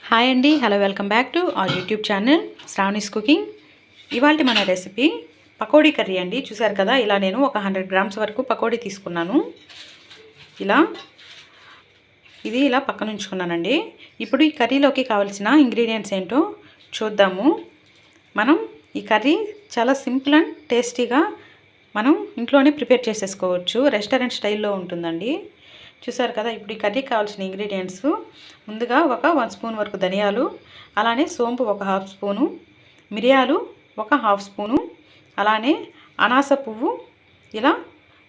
Hi అండి, hello, welcome back to our YouTube channel Sravani's cooking. ఇవాళ మన రెసిపీ పకోడీ కర్రీ అండి. చూసారు కదా, ఇలా నేను ఒక 100 గ్రామ్స్ వరకు పకోడీ తీసుకున్నాను. ఇది ఇలా పక్కన ఉంచుకున్నానండి. ఇప్పుడు ఈ కర్రీలోకి కావాల్సిన ఇంగ్రీడియంట్స్ ఏంటో చూద్దాము. మనం ఈ కర్రీ చాలా సింపుల్ అండ్ టేస్టీగా మనం ఇంట్లోనే ప్రిపేర్ చేసేసుకోవచ్చు. రెస్టారెంట్ స్టైల్లో ఉంటుందండి. చూసారు కదా, ఇప్పుడు ఈ కర్రీకి కావాల్సిన ఇంగ్రీడియంట్స్ ముందుగా ఒక 1 స్పూన్ వరకు ధనియాలు, అలానే సోంపు ఒక 1/2 స్పూను, మిరియాలు ఒక 1/2 స్పూను, అలానే అనాస పువ్వు ఇలా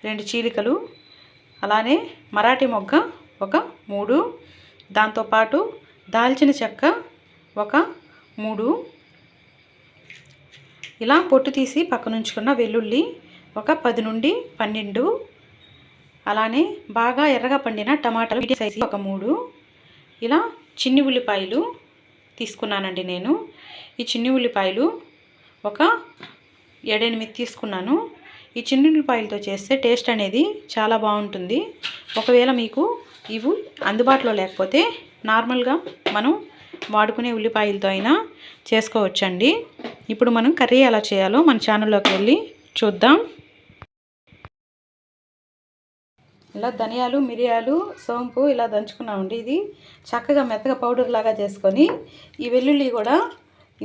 2 చీలికలు, అలానే మరాఠీ మొగ్గ ఒక 3, దాంతోపాటు దాల్చిన చెక్క ఒక 3, ఇలా పొట్టు తీసి పక్కనుంచుకున్న వెల్లుల్లి ఒక 10 నుండి 12, అలానే బాగా ఎర్రగా పండిన టమాటాలు మీడియం సైజు ఒక 3, ఇలా చిన్ని ఉల్లిపాయలు తీసుకున్నానండి నేను. ఈ చిన్ని ఉల్లిపాయలు ఒక 7-8 తీసుకున్నాను. ఈ చిన్ని ఉల్లిపాయలతో చేస్తే టేస్ట్ అనేది చాలా బాగుంటుంది. ఒకవేళ మీకు ఇవి అందుబాటులో లేకపోతే నార్మల్గా మనం వాడుకునే ఉల్లిపాయలతో అయినా చేసుకోవచ్చండి. ఇప్పుడు మనం కర్రీ ఎలా చేయాలో మన ఛానల్లోకి వెళ్ళి చూద్దాం. ఇలా ధనియాలు, మిరియాలు, సోంపు ఇలా దంచుకున్నామండి. ఇది చక్కగా మెత్తగా పౌడర్ లాగా చేసుకొని ఈ వెల్లుల్లి కూడా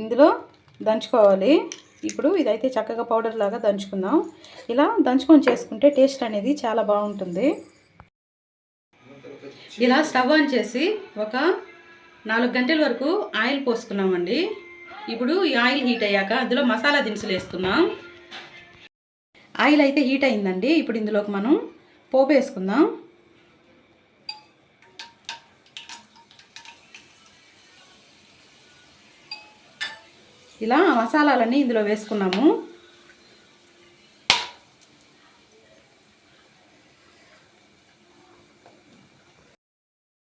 ఇందులో దంచుకోవాలి. ఇప్పుడు ఇదైతే చక్కగా పౌడర్ లాగా దంచుకుందాం. ఇలా దంచుకొని చేసుకుంటే టేస్ట్ అనేది చాలా బాగుంటుంది. ఇలా స్టవ్ ఆన్ చేసి ఒక 4 గంటల వరకు ఆయిల్ పోసుకున్నామండి. ఇప్పుడు ఈ ఆయిల్ హీట్ అయ్యాక అందులో మసాలా దినుసులు వేసుకున్నాం. ఆయిల్ అయితే హీట్ అయిందండి. ఇప్పుడు ఇందులోకి మనం పోపు వేసుకుందాం. ఇలా మసాలాలన్నీ ఇందులో వేసుకున్నాము.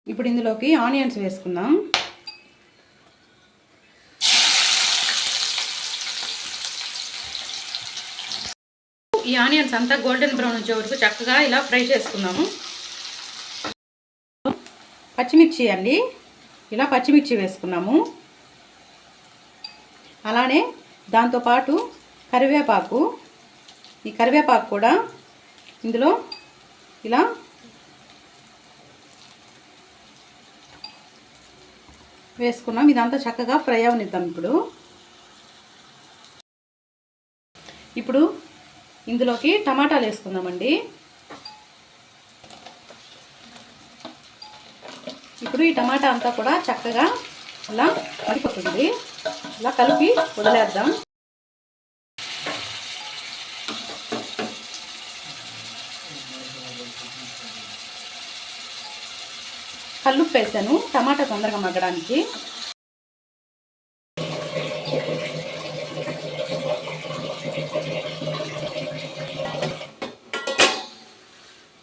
ఇప్పుడు ఇందులోకి ఆనియన్స్ వేసుకుందాం. ఈ ఆనియన్స్ అంతా గోల్డెన్ బ్రౌన్ వచ్చే వరకు చక్కగా ఇలా ఫ్రై చేసుకుందాము. పచ్చిమిర్చి అండి, ఇలా పచ్చిమిర్చి వేసుకున్నాము. అలానే దాంతోపాటు కరివేపాకు, ఈ కరివేపాకు కూడా ఇందులో ఇలా వేసుకున్నాం. ఇదంతా చక్కగా ఫ్రై అవనిద్దాం. ఇప్పుడు ఇందులోకి టమాటాలు వేసుకుందామండి. ఇప్పుడు ఈ టమాటా అంతా కూడా చక్కగా ఇలా మరిపోతుంది. ఇలా కలిపి వదిలేద్దాం. కల్లుప్పు వేసాను టమాటా తొందరగా మగ్గడానికి.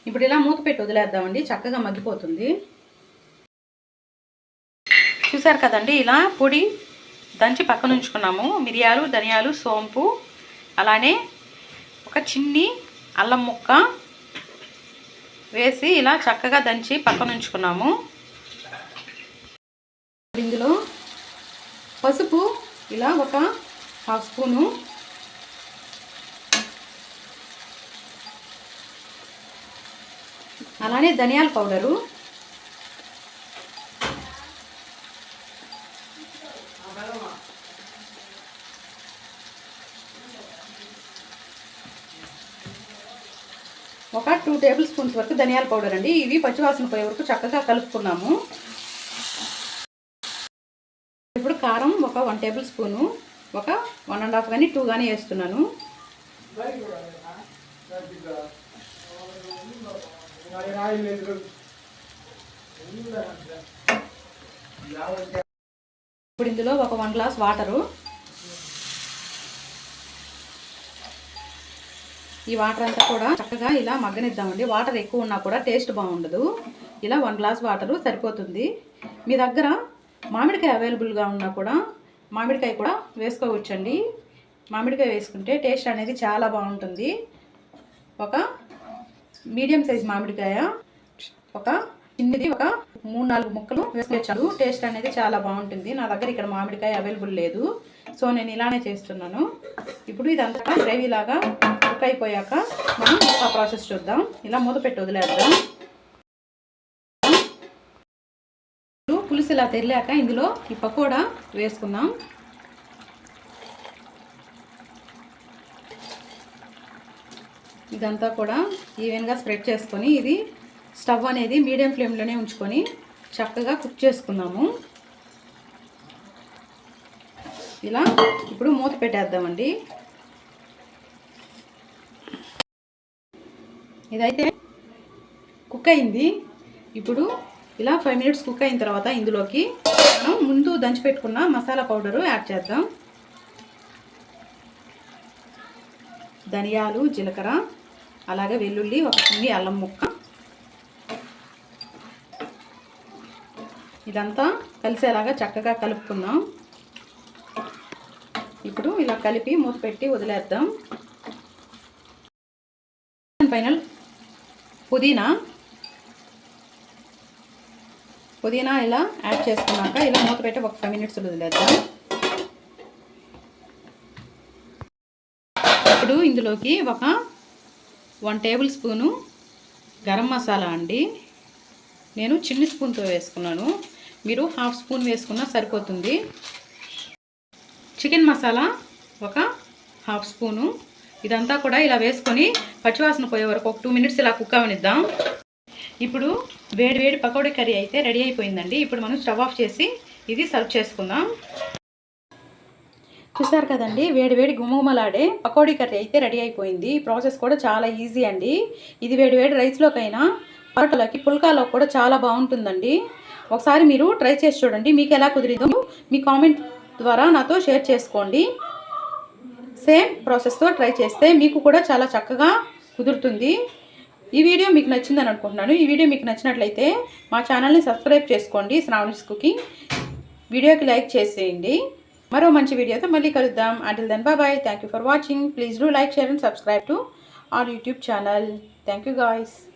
ఇప్పుడు ఇలా మూత పెట్టి వదిలేద్దామండి, చక్కగా మగ్గిపోతుంది. చూసారు కదండి, ఇలా పొడి దంచి పక్కన ఉంచుకున్నాము. మిరియాలు, ధనియాలు, సోంపు, అలానే ఒక చిన్ని అల్లం ముక్క వేసి ఇలా చక్కగా దంచి పక్కన ఉంచుకున్నాము. ఇందులో పసుపు ఇలా ఒక 1/2 స్పూను, అలానే ధనియాల పౌడరు, ఒక 2 టేబుల్ స్పూన్స్ వరకు ధనియాల పౌడర్ అండి. ఇవి పచ్చివాసన పోయే వరకు చక్కగా కలుపుకున్నాము. ఇప్పుడు కారం ఒక 1 టేబుల్ స్పూను, ఒక 1.5 కానీ 2 కానీ వేస్తున్నాను. ఇప్పుడు ఇందులో ఒక 1 గ్లాస్ వాటరు, ఈ వాటర్ అంతా కూడా చక్కగా ఇలా మగ్గనిద్దామండి. వాటర్ ఎక్కువ ఉన్నా కూడా టేస్ట్ బాగుండదు. ఇలా 1 గ్లాస్ వాటరు సరిపోతుంది. మీ దగ్గర మామిడికాయ అవైలబుల్గా ఉన్నా కూడా మామిడికాయ కూడా వేసుకోవచ్చండి. మామిడికాయ వేసుకుంటే టేస్ట్ అనేది చాలా బాగుంటుంది. ఒక మీడియం సైజ్ మామిడికాయ, ఒక చిన్నది ఒక 3-4 ముక్కలు వేసుకోవచ్చు. టేస్ట్ అనేది చాలా బాగుంటుంది. నా దగ్గర ఇక్కడ మామిడికాయ అవైలబుల్ లేదు, సో నేను ఇలానే చేస్తున్నాను. ఇప్పుడు ఇదంతా గ్రేవీ లాగా కుక్ అయిపోయాక మనం ఆ ప్రాసెస్ చూద్దాం. ఇలా మూత పెట్టి వదిలేద్దాం. పులుసు ఇలా తెరిలాక ఇందులో ఈ పకోడా వేసుకున్నాం. ఇదంతా కూడా ఈవెన్గా స్ప్రెడ్ చేసుకొని ఇది స్టవ్ అనేది మీడియం ఫ్లేమ్లోనే ఉంచుకొని చక్కగా కుక్ చేసుకున్నాము. ఇలా ఇప్పుడు మూత పెట్టేద్దామండి. ఇదైతే కుక్ అయింది. ఇప్పుడు ఇలా 5 మినిట్స్ కుక్ అయిన తర్వాత ఇందులోకి మనం ముందు దంచి పెట్టుకున్న మసాలా పౌడరు యాడ్ చేద్దాం. ధనియాలు, జీలకర్ర, అలాగే వెల్లుల్లి, ఒక చిన్ని అల్లం ముక్క, ఇదంతా కలిసేలాగా చక్కగా కలుపుకుందాం. ఇప్పుడు ఇలా కలిపి మూత పెట్టి వదిలేద్దాం. ఫైనల్ పుదీనా ఇలా యాడ్ చేసుకున్నాక ఇలా మూత పెట్టి ఒక 5 మినిట్స్ వదిలేద్దాం. ఇప్పుడు ఇందులోకి ఒక 1 టేబుల్ స్పూను గరం మసాలా అండి. నేను చిన్న స్పూన్తో వేసుకున్నాను, మీరు 1/2 స్పూన్ వేసుకున్నా సరిపోతుంది. చికెన్ మసాలా ఒక 1/2 స్పూను. ఇదంతా కూడా ఇలా వేసుకొని పచ్చివాసన పోయే వరకు ఒక 2 మినిట్స్ ఇలా కుక్ అవనిద్దాం. ఇప్పుడు వేడి పకోడీ కర్రీ అయితే రెడీ అయిపోయిందండి. ఇప్పుడు మనం స్టవ్ ఆఫ్ చేసి ఇది సర్వ్ చేసుకుందాం. చూసారు కదండి, వేడి గుమగుమలాడే పకోడీ కర్రీ అయితే రెడీ అయిపోయింది. ఈ ప్రాసెస్ కూడా చాలా ఈజీ అండి. ఇది వేడి రైస్లోకైనా పరోటాలకి పుల్కాలో కూడా చాలా బాగుంటుందండి. ఒకసారి మీరు ట్రై చేసి చూడండి. మీకు ఎలా కుదిరిందో మీ కామెంట్ ద్వారా నాతో షేర్ చేసుకోండి. సేమ్ ప్రాసెస్తో ట్రై చేస్తే మీకు కూడా చాలా చక్కగా కుదురుతుంది. ఈ వీడియో మీకు నచ్చిందని అనుకుంటున్నాను. ఈ వీడియో మీకు నచ్చినట్లయితే మా ఛానల్ని సబ్స్క్రైబ్ చేసుకోండి. శ్రావణీస్ కుకింగ్ వీడియోకి లైక్ చేసేయండి. మరో మంచి వీడియోతో మళ్ళీ కలుద్దాం. Until then bye. Thank you for watching. Please do like, share and subscribe to our YouTube channel. Thank you guys.